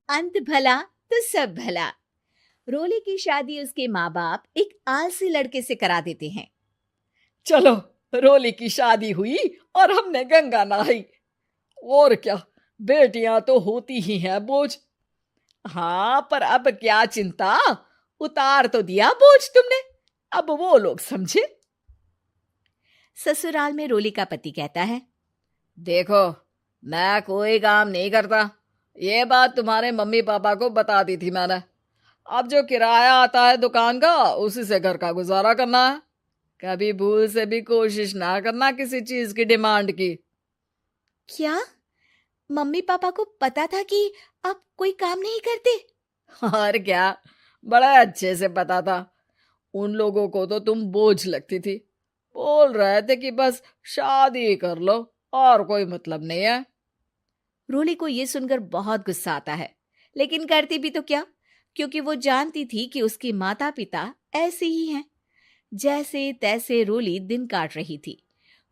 अंत भला तो सब भला। रोली की शादी उसके माँ बाप एक आलसी लड़के से करा देते हैं। चलो, रोली की शादी हुई और हमने गंगा नहाई। और क्या, बेटियां तो होती ही हैं बोझ। हाँ, पर अब क्या चिंता, उतार तो दिया बोझ तुमने, अब वो लोग समझे। ससुराल में रोली का पति कहता है, देखो, मैं कोई काम नहीं करता, ये बात तुम्हारे मम्मी पापा को बता दी थी मैंने। अब जो किराया आता है दुकान का, उसी से घर का गुजारा करना है। कभी भूल से भी कोशिश ना करना किसी चीज की डिमांड की। क्या मम्मी पापा को पता था कि आप कोई काम नहीं करते? और क्या, बड़ा अच्छे से पता था। उन लोगों को तो तुम बोझ लगती थी, बोल रहे थे कि बस शादी कर लो और कोई मतलब नहीं है। रोली को यह सुनकर बहुत गुस्सा आता है, लेकिन करती भी तो क्या, क्योंकि वो जानती थी कि उसके माता पिता ऐसे ही हैं। जैसे तैसे रोली दिन काट रही थी।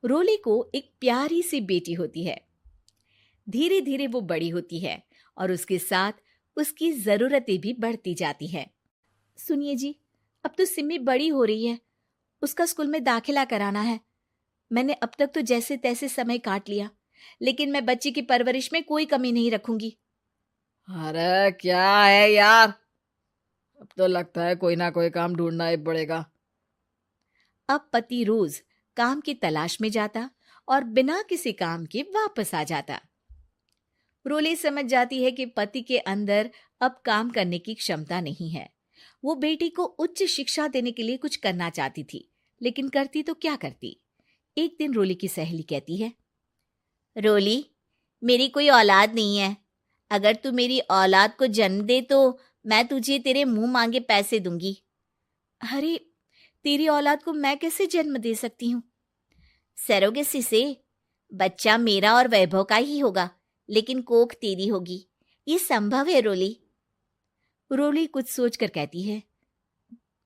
रोली को एक प्यारी सी बेटी होती है। धीरे धीरे वो बड़ी होती है और उसके साथ उसकी जरूरतें भी बढ़ती जाती हैं। सुनिए जी, अब तो सिमी बड़ी हो रही है, उसका स्कूल में दाखिला कराना है। मैंने अब तक तो जैसे तैसे समय काट लिया, लेकिन मैं बच्ची की परवरिश में कोई कमी नहीं रखूंगी। अरे क्या है यार, अब तो लगता है कोई ना कोई काम ढूंढना ही पड़ेगा। अब पति रोज काम की तलाश में जाता और बिना किसी काम के वापस आ जाता। रोली समझ जाती है कि पति के अंदर अब काम करने की क्षमता नहीं है। वो बेटी को उच्च शिक्षा देने के लिए कुछ करना चाहती थी, लेकिन करती तो क्या करती। एक दिन रोली की सहेली कहती है, रोली, मेरी कोई औलाद नहीं है। अगर तू मेरी औलाद को जन्म दे तो मैं तुझे तेरे मुंह मांगे पैसे दूंगी। अरे, तेरी औलाद को मैं कैसे जन्म दे सकती हूँ? सरोगेसी से। बच्चा मेरा और वैभव का ही होगा, लेकिन कोख तेरी होगी। ये संभव है रोली। रोली कुछ सोचकर कहती है,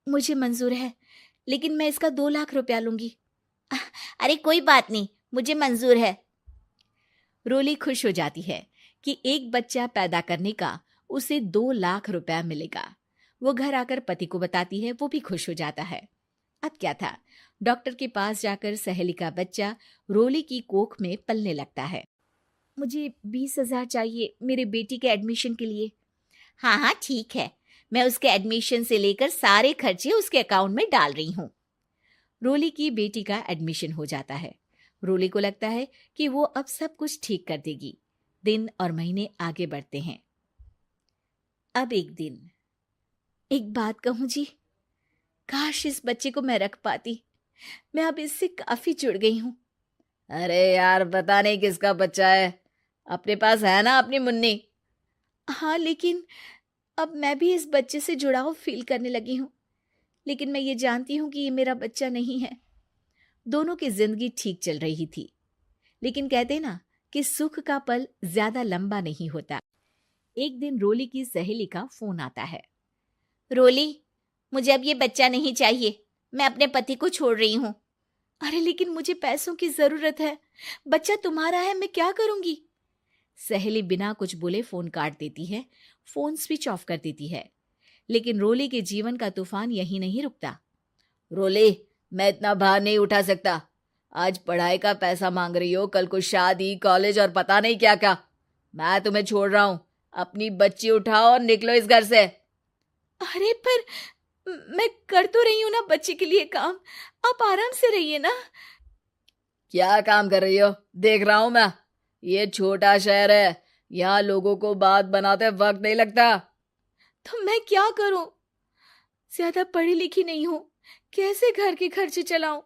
मुझे मंजूर है, लेकिन मैं इसका 2 लाख रुपया लूंगी। अरे कोई बात नहीं, मुझे मंजूर है। रोली खुश हो जाती है कि एक बच्चा पैदा करने का उसे 2 लाख रुपया मिलेगा। वो घर आकर पति को बताती है, वो भी खुश हो जाता है। अब क्या था, डॉक्टर के पास जाकर सहेली का बच्चा रोली की कोख में पलने लगता है। मुझे 20,000 चाहिए मेरे बेटी के एडमिशन के लिए। हाँ हाँ ठीक है, मैं उसके एडमिशन से लेकर सारे खर्चे उसके अकाउंट में डाल रही हूँ। रोली की बेटी का एडमिशन हो जाता है। रोली को लगता है कि वो अब सब कुछ ठीक कर देगी। दिन और महीने आगे बढ़ते हैं। अब एक दिन, एक बात कहूं जी, काश इस बच्चे को मैं रख पाती। मैं अब इससे काफी जुड़ गई हूँ। अरे यार, पता नहीं किसका बच्चा है, अपने पास है ना अपनी मुन्नी। हाँ, लेकिन अब मैं भी इस बच्चे से जुड़ाव फील करने लगी हूँ। लेकिन मैं ये जानती हूँ कि ये मेरा बच्चा नहीं है। दोनों की जिंदगी ठीक चल रही थी, लेकिन कहते ना कि सुख का पल ज्यादा लंबा नहीं होता। एक दिन रोली की सहेली का फोन आता है। रोली, मुझे अब ये बच्चा नहीं चाहिए, मैं अपने पति को छोड़ रही हूँ। अरे लेकिन मुझे पैसों की जरूरत है, बच्चा तुम्हारा है, मैं क्या करूंगी? सहेली बिना कुछ बोले फोन काट देती है, फोन स्विच ऑफ कर देती है। लेकिन रोली के जीवन का तूफान यहीं नहीं रुकता। रोली, मैं इतना भार नहीं उठा सकता। आज पढ़ाई का पैसा मांग रही हो, कल को शादी, कॉलेज और पता नहीं क्या क्या। मैं तुम्हें छोड़ रहा हूँ, अपनी बच्ची उठाओ और निकलो इस घर से। अरे पर मैं कर तो रही हूं ना बच्चे के लिए काम, आप आराम से रहिए ना। क्या काम कर रही हो, देख रहा हूं मैं। ये छोटा शहर है, यहाँ लोगों को बात बनाते वक्त नहीं लगता। तो मैं क्या करूं? ज्यादा पढ़ी लिखी नहीं हूं, कैसे घर के खर्चे चलाऊं?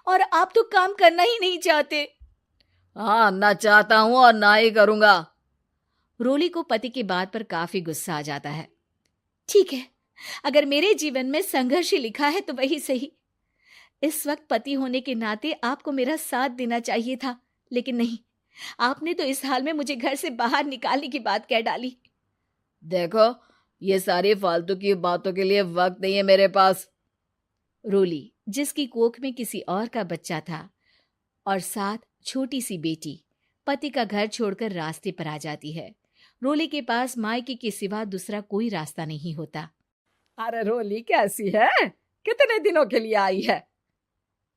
और आप तो काम करना ही नहीं चाहते। हाँ, ना चाहता हूं और ना ही करूंगा। रोली को पति की बात पर काफी गुस्सा आ जाता है। ठीक है, अगर मेरे जीवन में संघर्ष ही लिखा है तो वही सही। इस वक्त पति होने के नाते आपको मेरा साथ देना चाहिए था, लेकिन नहीं, आपने तो इस हाल में मुझे घर से बाहर निकालने की बात कह डाली। देखो, ये सारी फालतू की बातों के लिए वक्त नहीं है मेरे पास। रोली, जिसकी कोख में किसी और का बच्चा था और साथ छोटी सी बेटी, पति का घर छोड़कर रास्ते पर आ जाती है। रोली के पास मायके के सिवा दूसरा कोई रास्ता नहीं होता। अरे रोली कैसी है? कितने दिनों के लिए आई है?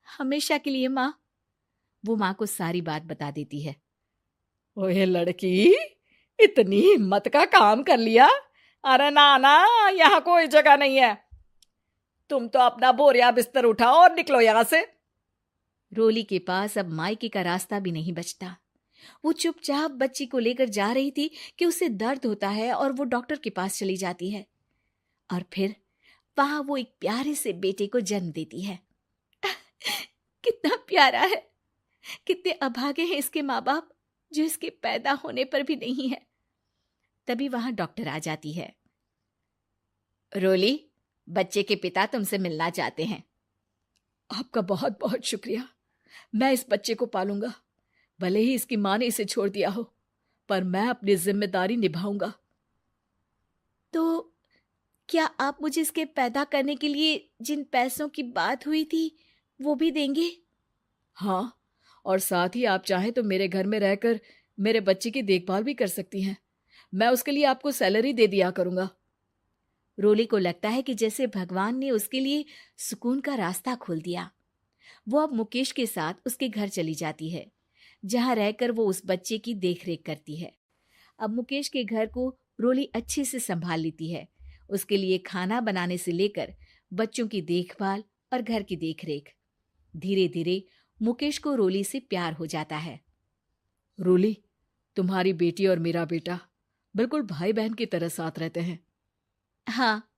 हमेशा के लिए माँ। वो माँ को सारी बात बता देती है। ओए लड़की, इतनी हिम्मत का काम कर लिया। अरे ना ना, यहाँ कोई जगह नहीं है। तुम तो अपना बोरिया बिस्तर उठाओ और निकलो यहाँ से। रोली के पास अब मायके का रास्ता भी नहीं बचता। वो चुपचाप बच्ची को लेकर जा रही थी कि उसे दर्द होता है और वो डॉक्टर के पास चली जाती है और फिर वहां वो एक प्यारे से बेटे को जन्म देती है। कितना प्यारा है, कितने अभागे हैं इसके माँ बाप जो इसके पैदा होने पर भी नहीं है। तभी वहां डॉक्टर आ जाती है। रोली, बच्चे के पिता तुमसे मिलना चाहते हैं। आपका बहुत बहुत शुक्रिया। मैं इस बच्चे को पालूंगा, भले ही इसकी माँ ने इसे छोड़ दिया हो, पर मैं अपनी जिम्मेदारी निभाऊंगा। तो क्या आप मुझे इसके पैदा करने के लिए जिन पैसों की बात हुई थी वो भी देंगे? हाँ, और साथ ही आप चाहें तो मेरे घर में रहकर मेरे बच्चे की देखभाल भी कर सकती हैं। मैं उसके लिए आपको सैलरी दे दिया करूंगा। रोली को लगता है कि जैसे भगवान ने उसके लिए सुकून का रास्ता खोल दिया। वो अब मुकेश के साथ उसके घर चली जाती है, जहां रहकर वो उस बच्चे की देखरेख करती है। अब मुकेश के घर को रोली अच्छे से संभाल लेती है। उसके लिए खाना बनाने से लेकर बच्चों की देखभाल और घर की देखरेख। धीरे धीरे मुकेश को रोली से प्यार हो जाता है। रोली, तुम्हारी बेटी और मेरा बेटा बिल्कुल भाई बहन की तरह साथ रहते हैं। हाँ,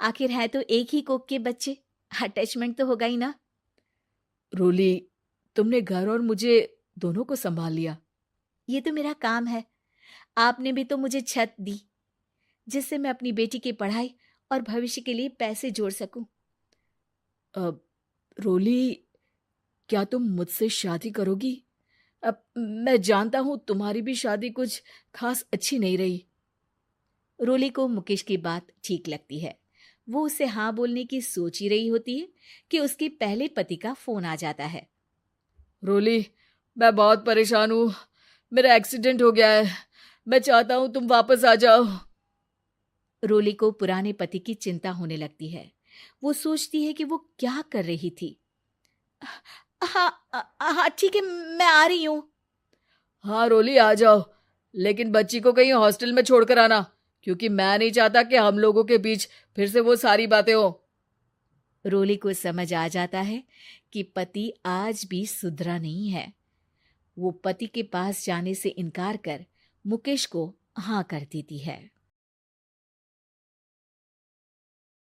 आखिर है तो एक ही कोख के बच्चे, अटैचमेंट तो होगा ही ना। रोली, तुमने घर और मुझे दोनों को संभाल लिया। ये तो मेरा काम है। आपने भी तो मुझे छत दी जिससे मैं अपनी बेटी की पढ़ाई और भविष्य के लिए पैसे जोड़ सकूं। अब रोली, क्या तुम मुझसे शादी करोगी? अब मैं जानता हूं तुम्हारी भी शादी कुछ खास अच्छी नहीं रही। रोली को मुकेश की बात ठीक लगती है। वो उसे हाँ बोलने की सोच ही रही होती है कि उसके पहले पति का फोन आ जाता है। रोली, मैं बहुत परेशान हूं। मेरा एक्सीडेंट हो गया है। मैं चाहता हूं तुम वापस आ जाओ। रोली को पुराने पति की चिंता होने लगती है। वो सोचती है कि वो क्या कर रही थी। हाँ हाँ ठीक है, मैं आ रही हूँ। हाँ रोली, आ जाओ, लेकिन बच्ची को कहीं हॉस्टल में छोड़कर आना, क्योंकि मैं नहीं चाहता कि हम लोगों के बीच फिर से वो सारी बातें हो। रोली को समझ आ जाता है कि पति आज भी सुधरा नहीं है। वो पति के पास जाने से इनकार कर मुकेश को हाँ कर देती है।